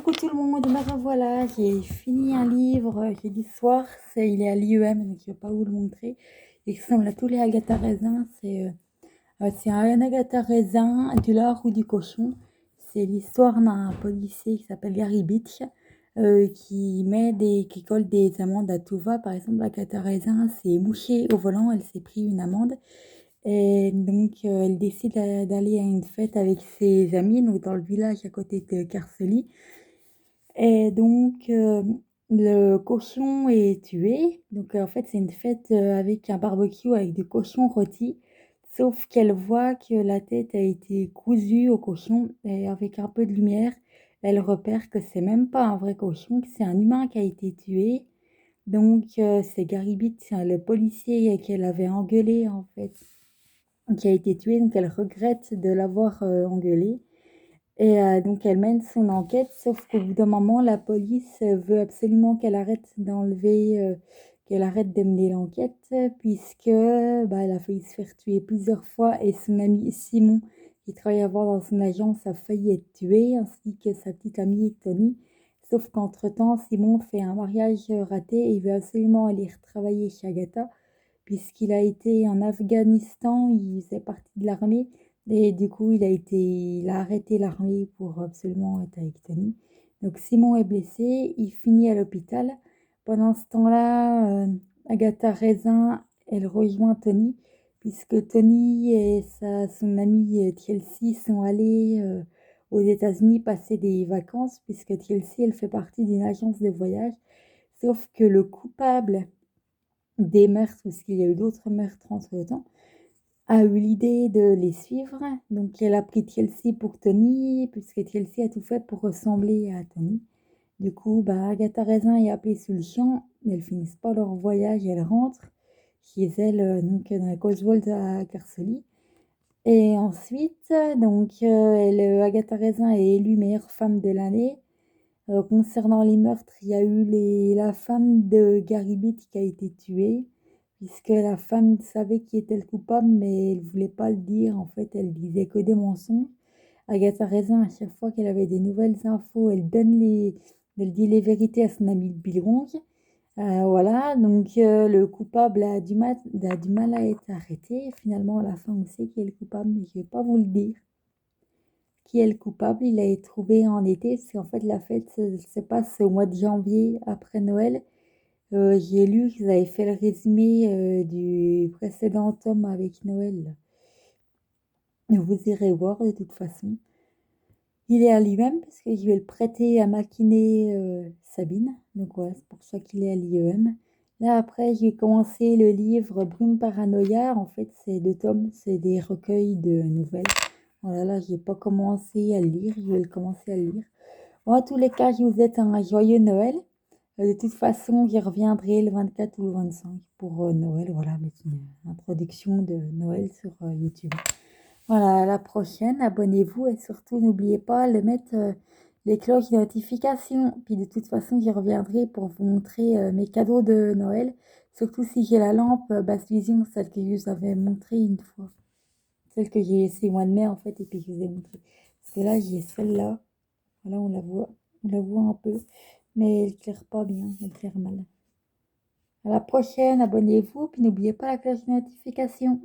Coucou tout le monde, me revoilà, j'ai fini un livre jeudi soir, il est à l'IEM, donc je ne vais pas vous le montrer. Il ressemble à tous les Agatha Raisin, c'est un Agatha Raisin, du lard ou du cochon. C'est l'histoire d'un policier qui s'appelle Gary Beach, qui colle des amendes à tout va. Par exemple, Agatha Raisin s'est mouchée au volant, elle s'est pris une amende. Et donc, elle décide d'aller à une fête avec ses amis, donc dans le village à côté de Carcely. Et donc, le cochon est tué. Donc, en fait, c'est une fête avec un barbecue avec du cochon rôti. Sauf qu'elle voit que la tête a été cousue au cochon et avec un peu de lumière, elle repère que c'est même pas un vrai cochon, que c'est un humain qui a été tué. Donc, c'est Gary Beat, c'est le policier qu'elle avait engueulé en fait, qui a été tué. Donc, elle regrette de l'avoir engueulé. Et donc elle mène son enquête, sauf qu'au bout d'un moment, la police veut absolument qu'elle arrête de mener l'enquête, puisque elle a failli se faire tuer plusieurs fois et son ami Simon, qui travaille avant dans son agence, a failli être tué, ainsi que sa petite amie Tony. Sauf qu'entre-temps, Simon fait un mariage raté et il veut absolument aller retravailler chez Agatha, puisqu'il a été en Afghanistan, il faisait partie de l'armée. Et du coup, il a arrêté l'armée pour absolument être avec Tony. Donc Simon est blessé, il finit à l'hôpital. Pendant ce temps-là, Agatha Raisin, elle rejoint Tony, puisque Tony et son amie Chelsea sont allés aux États-Unis passer des vacances, puisque Chelsea, elle fait partie d'une agence de voyage. Sauf que le coupable des meurtres, parce qu'il y a eu d'autres meurtres entre-temps, a eu l'idée de les suivre. Donc elle a pris Chelsea pour Tony, puisque Chelsea a tout fait pour ressembler à Tony. Du coup, Agatha Raisin est appelée sous le champ, mais elles finissent pas leur voyage, elles rentrent chez elles, donc dans la Cotswold à Carcely. Et ensuite, Agatha Raisin est élue meilleure femme de l'année. Concernant les meurtres, il y a eu la femme de Gary Beat qui a été tuée, puisque la femme savait qui était le coupable, mais elle voulait pas le dire. En fait, elle disait que des mensonges. Agatha Raisin, à chaque fois qu'elle avait des nouvelles infos, elle dit les vérités à son ami Bill Ronge. Voilà, donc le coupable a du mal à être arrêté. Finalement, à la fin, on sait qui est le coupable, mais je vais pas vous le dire. Qui est le coupable? Il a été trouvé en été, parce qu'en fait, la fête se passe au mois de janvier, après Noël. J'ai lu qu'ils avaient fait le résumé du précédent tome avec Noël. Vous irez voir de toute façon. Il est à lui-même parce que je vais le prêter à ma kiné Sabine. Donc voilà, c'est pour ça qu'il est à l'IEM. Là après, j'ai commencé le livre Brume Paranoïa. En fait, c'est 2 tomes, c'est des recueils de nouvelles. Voilà, là, j'ai pas commencé à le lire, je vais le commencer à le lire. Bon, en tous les cas, je vous souhaite un joyeux Noël. De toute façon, j'y reviendrai le 24 ou le 25 pour Noël. Voilà, mettre une introduction de Noël sur YouTube. Voilà, à la prochaine, abonnez-vous et surtout n'oubliez pas de mettre les cloches de notification. Puis de toute façon, j'y reviendrai pour vous montrer mes cadeaux de Noël. Surtout si j'ai la lampe basse vision, celle que je vous avais montrée une fois. Celle que j'ai essayé au mois de mai en fait et puis je vous ai montré. Parce que là, j'ai celle-là. Voilà, on la voit un peu. Mais elle éclaire pas bien, elle éclaire mal. À la prochaine, abonnez-vous, puis n'oubliez pas la cloche de notification.